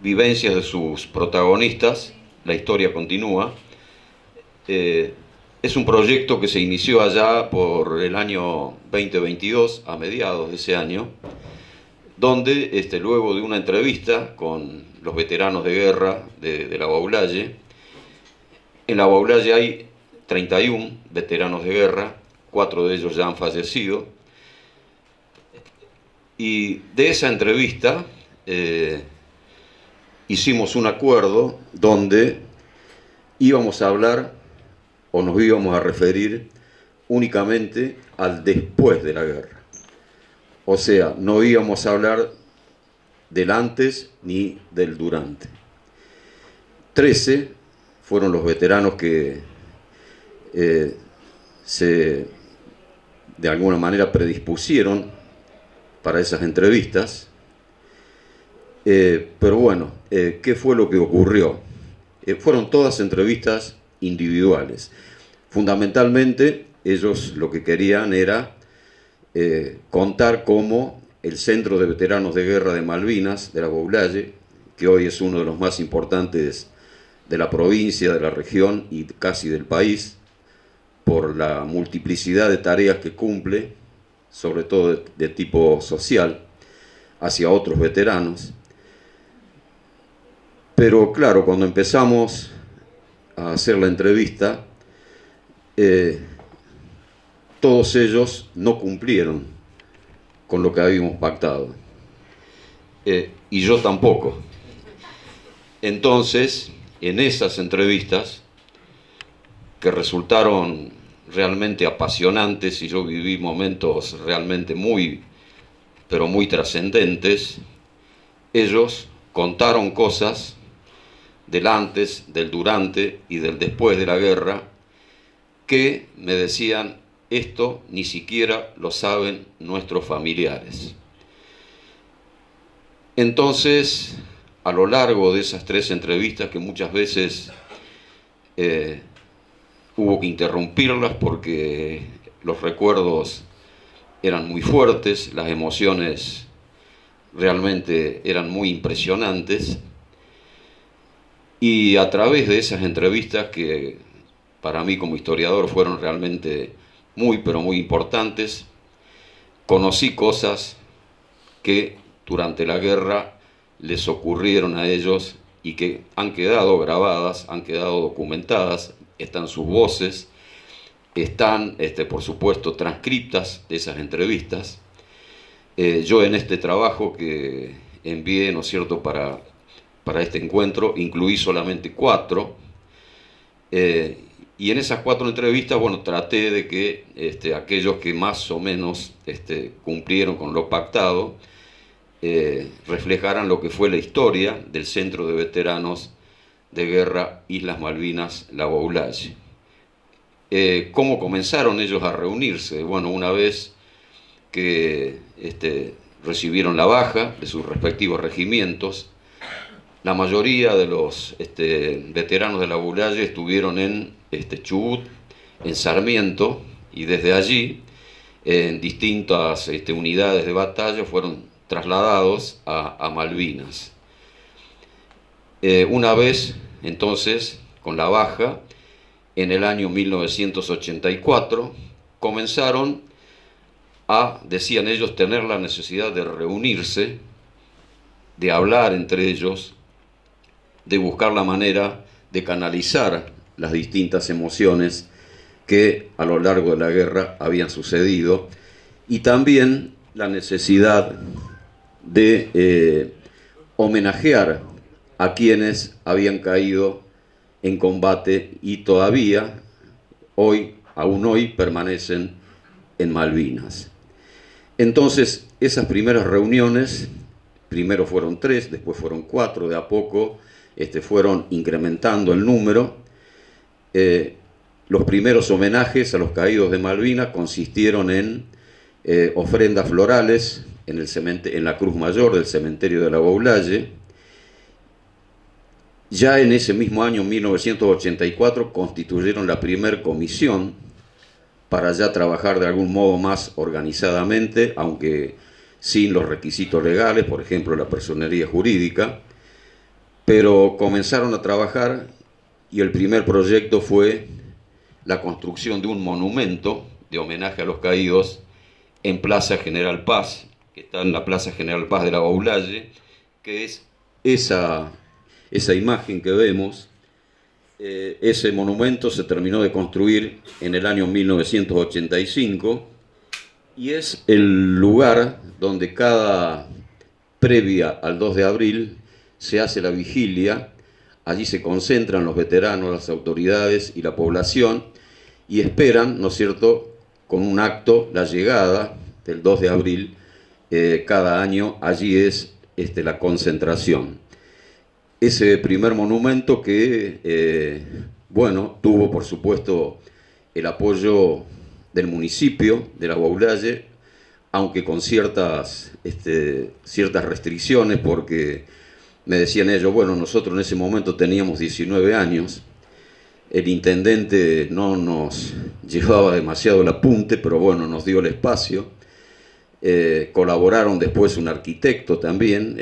vivencias de sus protagonistas, la historia continúa. Es un proyecto que se inició allá por el año 2022, a mediados de ese año, donde luego de una entrevista con los veteranos de guerra de la Baulaye, en la Baulaye hay 31 veteranos de guerra, 4 de ellos ya han fallecido, y de esa entrevista hicimos un acuerdo donde íbamos a hablar o nos íbamos a referir únicamente al después de la guerra. O sea, no íbamos a hablar del antes ni del durante. 13 fueron los veteranos que se de alguna manera predispusieron para esas entrevistas. Pero bueno, ¿qué fue lo que ocurrió? Fueron todas entrevistas individuales. Fundamentalmente, ellos lo que querían era contar cómo el Centro de Veteranos de Guerra de Malvinas, de la Baulaye, que hoy es uno de los más importantes de la provincia, de la región y casi del país, por la multiplicidad de tareas que cumple, sobre todo de tipo social, hacia otros veteranos. Pero claro, cuando empezamos a hacer la entrevista, todos ellos no cumplieron con lo que habíamos pactado. Y yo tampoco. Entonces, en esas entrevistas, que resultaron realmente apasionantes, y yo viví momentos realmente pero muy trascendentes, ellos contaron cosas del antes, del durante y del después de la guerra, que me decían, esto ni siquiera lo saben nuestros familiares. Entonces, a lo largo de esas 3 entrevistas, que muchas veces hubo que interrumpirlas porque los recuerdos eran muy fuertes, las emociones realmente eran muy impresionantes, y a través de esas entrevistas, que para mí como historiador fueron realmente pero muy importantes, conocí cosas que durante la guerra les ocurrieron a ellos y que han quedado grabadas, han quedado documentadas, están sus voces, están, por supuesto, transcriptas de esas entrevistas. Yo en este trabajo que envié, ¿no es cierto?, para este encuentro, incluí solamente 4, y en esas 4 entrevistas, bueno, traté de que aquellos que más o menos cumplieron con lo pactado, reflejaran lo que fue la historia del Centro de Veteranos de Guerra Islas Malvinas, la Baulaye. ¿Cómo comenzaron ellos a reunirse? Bueno, una vez que recibieron la baja de sus respectivos regimientos, la mayoría de los veteranos de la Baulaye estuvieron en Chubut, en Sarmiento, y desde allí, en distintas unidades de batalla, fueron trasladados a Malvinas. Una vez, entonces, con la baja, en el año 1984, comenzaron a, decían ellos, tener la necesidad de reunirse, de hablar entre ellos, de buscar la manera de canalizar las distintas emociones que a lo largo de la guerra habían sucedido, y también la necesidad de homenajear a quienes habían caído en combate y todavía aún hoy permanecen en Malvinas. Entonces, esas primeras reuniones, primero fueron 3, después fueron 4, de a poco fueron incrementando el número. Los primeros homenajes a los caídos de Malvinas consistieron en ofrendas florales en la Cruz Mayor del cementerio de la Baulaye. Ya en ese mismo año, 1984, constituyeron la primer comisión para ya trabajar de algún modo más organizadamente, aunque sin los requisitos legales, por ejemplo la personería jurídica. pero comenzaron a trabajar y el primer proyecto fue la construcción de un monumento de homenaje a los caídos en Plaza General Paz, que está en la Plaza General Paz de la Baulalle, que es esa imagen que vemos. Ese monumento se terminó de construir en el año 1985 y es el lugar donde previa al 2 de abril se hace la vigilia. Allí se concentran los veteranos, las autoridades y la población y esperan, ¿no es cierto?, con un acto, la llegada del 2 de abril. Cada año allí es la concentración. Ese primer monumento que, bueno, tuvo por supuesto el apoyo del municipio de la Baulalle, aunque con ciertas restricciones, porque me decían ellos, bueno, nosotros en ese momento teníamos 19 años, el intendente no nos llevaba demasiado el apunte, pero bueno, nos dio el espacio. Colaboraron después un arquitecto también,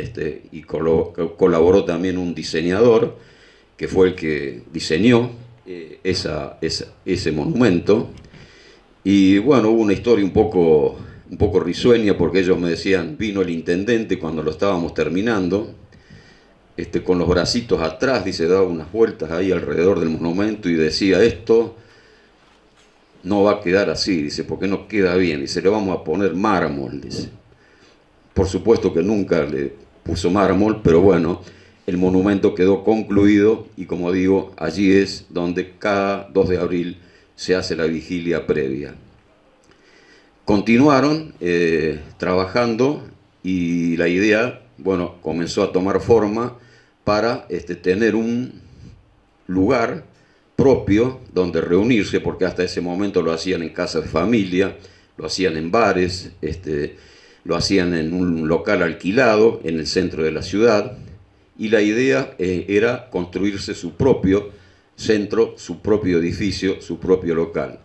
y colaboró también un diseñador, que fue el que diseñó ese monumento. Y bueno, hubo una historia un poco risueña, porque ellos me decían, vino el intendente cuando lo estábamos terminando, con los bracitos atrás, dice, daba unas vueltas ahí alrededor del monumento y decía, esto no va a quedar así, dice, porque no queda bien, dice, le vamos a poner mármol, dice. Por supuesto que nunca le puso mármol, pero bueno, el monumento quedó concluido y, como digo, allí es donde cada 2 de abril se hace la vigilia previa. Continuaron trabajando y la idea, bueno, comenzó a tomar forma para tener un lugar propio donde reunirse, porque hasta ese momento lo hacían en casas de familia, lo hacían en bares, lo hacían en un local alquilado en el centro de la ciudad, y la idea era construirse su propio centro, su propio edificio, su propio local.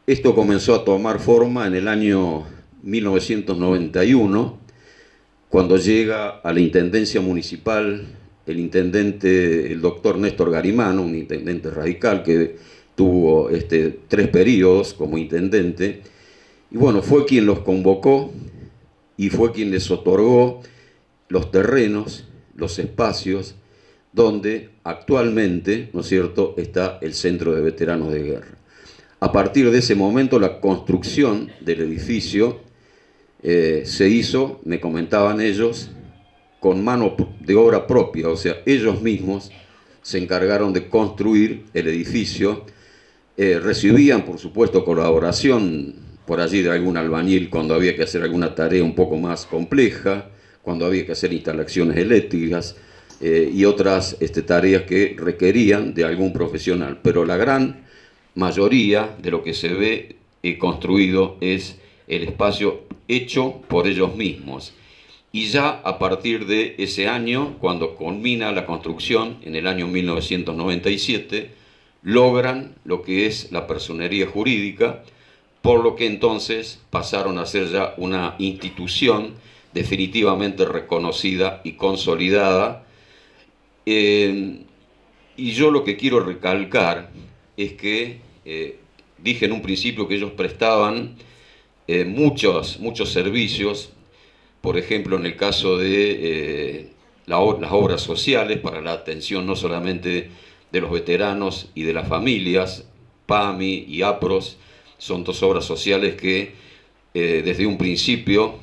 Esto comenzó a tomar forma en el año 1991, cuando llega a la Intendencia Municipal el intendente, el doctor Néstor Garimano, un intendente radical que tuvo 3 periodos como intendente, y bueno, fue quien los convocó y fue quien les otorgó los terrenos, los espacios donde actualmente, ¿no es cierto?, está el Centro de Veteranos de Guerra. A partir de ese momento, la construcción del edificio se hizo, me comentaban ellos, con mano de obra propia, o sea, ellos mismos se encargaron de construir el edificio. Recibían, por supuesto, colaboración por allí de algún albañil cuando había que hacer alguna tarea un poco más compleja, cuando había que hacer instalaciones eléctricas y otras tareas que requerían de algún profesional. Pero la gran mayoría de lo que se ve construido es el espacio hecho por ellos mismos. Y ya a partir de ese año, cuando culmina la construcción, en el año 1997, logran lo que es la personería jurídica, por lo que entonces pasaron a ser ya una institución definitivamente reconocida y consolidada. Y yo lo que quiero recalcar es que dije en un principio que ellos prestaban muchos servicios, por ejemplo, en el caso de las obras sociales para la atención no solamente de los veteranos y de las familias. PAMI y APROS son 2 obras sociales que desde un principio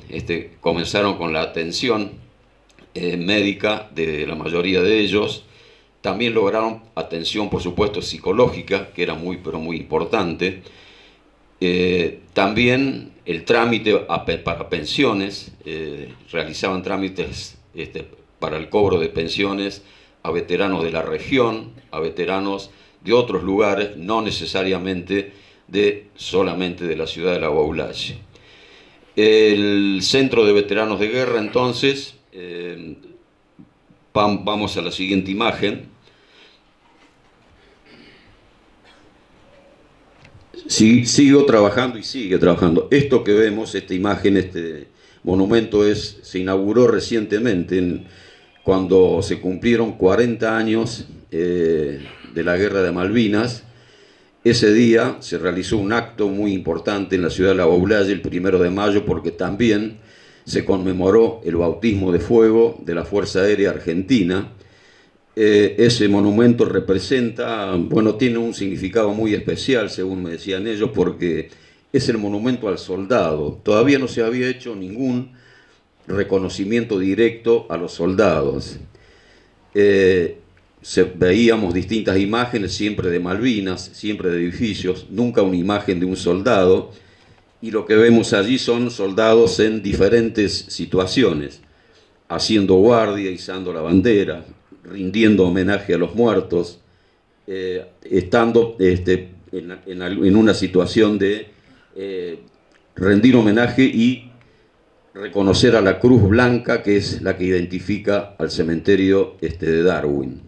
comenzaron con la atención médica de la mayoría de ellos. También lograron atención, por supuesto, psicológica, que era pero muy importante. También el trámite para pensiones, realizaban trámites para el cobro de pensiones a veteranos de la región, a veteranos de otros lugares, no necesariamente solamente de la ciudad de la Baulalle. El Centro de Veteranos de Guerra, entonces, vamos a la siguiente imagen. Sigo trabajando y sigue trabajando. Esto que vemos, esta imagen, este monumento se inauguró recientemente cuando se cumplieron 40 años de la Guerra de Malvinas. Ese día se realizó un acto muy importante en la ciudad de La Baulalle, el 1 de mayo, porque también se conmemoró el bautismo de fuego de la Fuerza Aérea Argentina. Ese monumento representa, bueno, tiene un significado muy especial, según me decían ellos, porque es el monumento al soldado. Todavía no se había hecho ningún reconocimiento directo a los soldados. Veíamos distintas imágenes, siempre de Malvinas, siempre de edificios, nunca una imagen de un soldado, y lo que vemos allí son soldados en diferentes situaciones, haciendo guardia, izando la bandera, rindiendo homenaje a los muertos, estando en una situación de rendir homenaje y reconocer a la Cruz Blanca, que es la que identifica al cementerio de Darwin.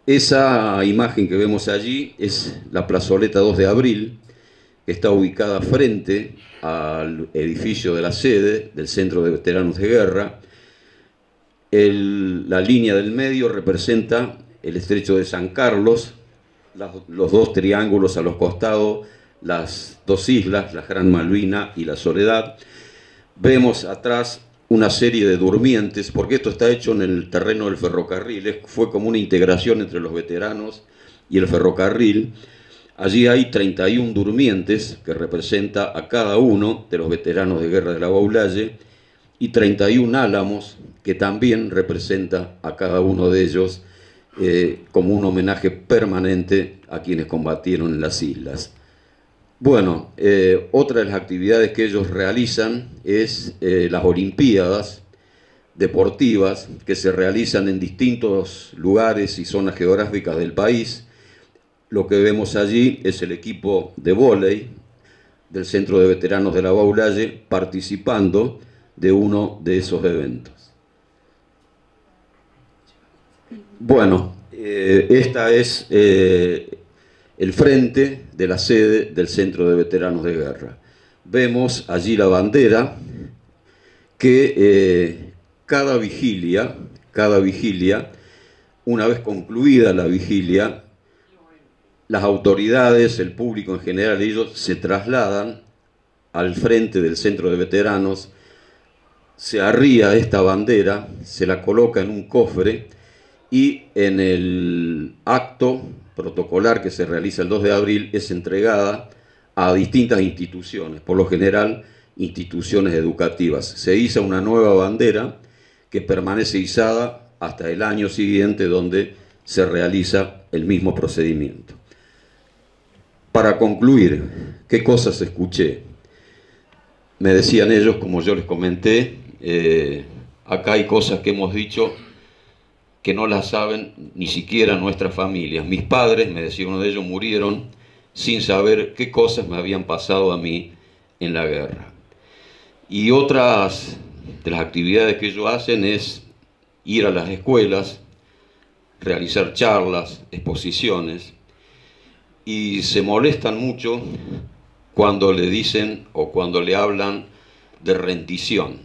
Esa imagen que vemos allí es la plazoleta 2 de abril, que está ubicada frente al edificio de la sede del Centro de Veteranos de Guerra. La línea del medio representa el estrecho de San Carlos, los dos triángulos a los costados, las dos islas, la Gran Malvina y la Soledad. Vemos atrás una serie de durmientes, porque esto está hecho en el terreno del ferrocarril, fue como una integración entre los veteranos y el ferrocarril. Allí hay 31 durmientes, que representa a cada uno de los veteranos de guerra de La Baulalle, y 31 álamos, que también representa a cada uno de ellos como un homenaje permanente a quienes combatieron en las islas. Bueno, otra de las actividades que ellos realizan es las Olimpiadas deportivas, que se realizan en distintos lugares y zonas geográficas del país. Lo que vemos allí es el equipo de vóley del Centro de Veteranos de La Baulalle participando de uno de esos eventos. Bueno, esta es el frente de la sede del Centro de Veteranos de Guerra. Vemos allí la bandera que cada vigilia, una vez concluida la vigilia, las autoridades, el público en general, ellos se trasladan al frente del Centro de Veteranos, se arría esta bandera, se la coloca en un cofre y en el acto protocolar que se realiza el 2 de abril es entregada a distintas instituciones, por lo general instituciones educativas. Se iza una nueva bandera que permanece izada hasta el año siguiente, donde se realiza el mismo procedimiento. Para concluir, ¿qué cosas escuché? Me decían ellos, como yo les comenté, acá hay cosas que hemos dicho que no las saben ni siquiera nuestras familias. Mis padres, me decía uno de ellos, murieron sin saber qué cosas me habían pasado a mí en la guerra. Y otras de las actividades que ellos hacen es ir a las escuelas, realizar charlas, exposiciones, y se molestan mucho cuando le dicen o cuando le hablan de rendición.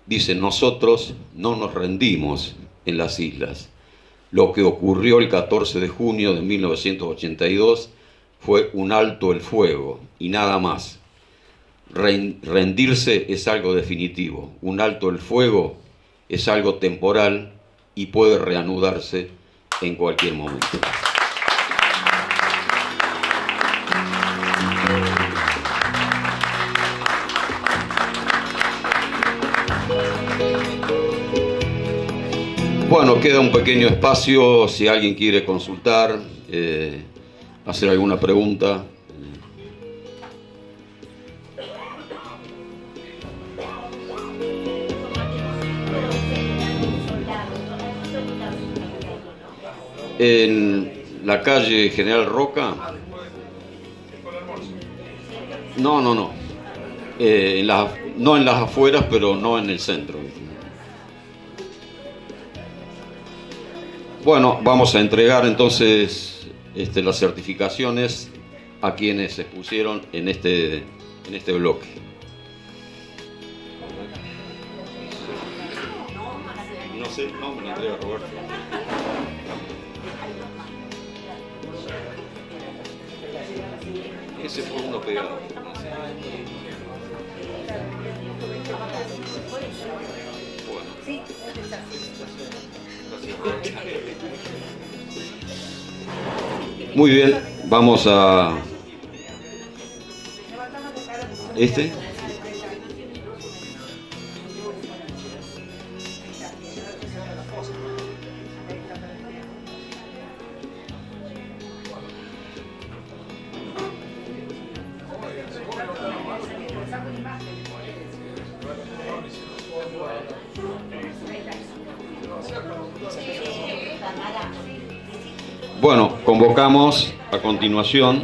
Dicen, nosotros no nos rendimos en las islas. Lo que ocurrió el 14 de junio de 1982 fue un alto el fuego y nada más. Rendirse es algo definitivo. Un alto el fuego es algo temporal y puede reanudarse en cualquier momento. Bueno, queda un pequeño espacio si alguien quiere consultar, hacer alguna pregunta. En la calle General Roca. No. No en las afueras, pero no en el centro. Bueno, vamos a entregar entonces las certificaciones a quienes se expusieron en este bloque. no sé el nombre, Andrea Roberto. Ese fue uno pegado. Bueno. Muy bien, vamos a... ¿Este? Bueno, convocamos a continuación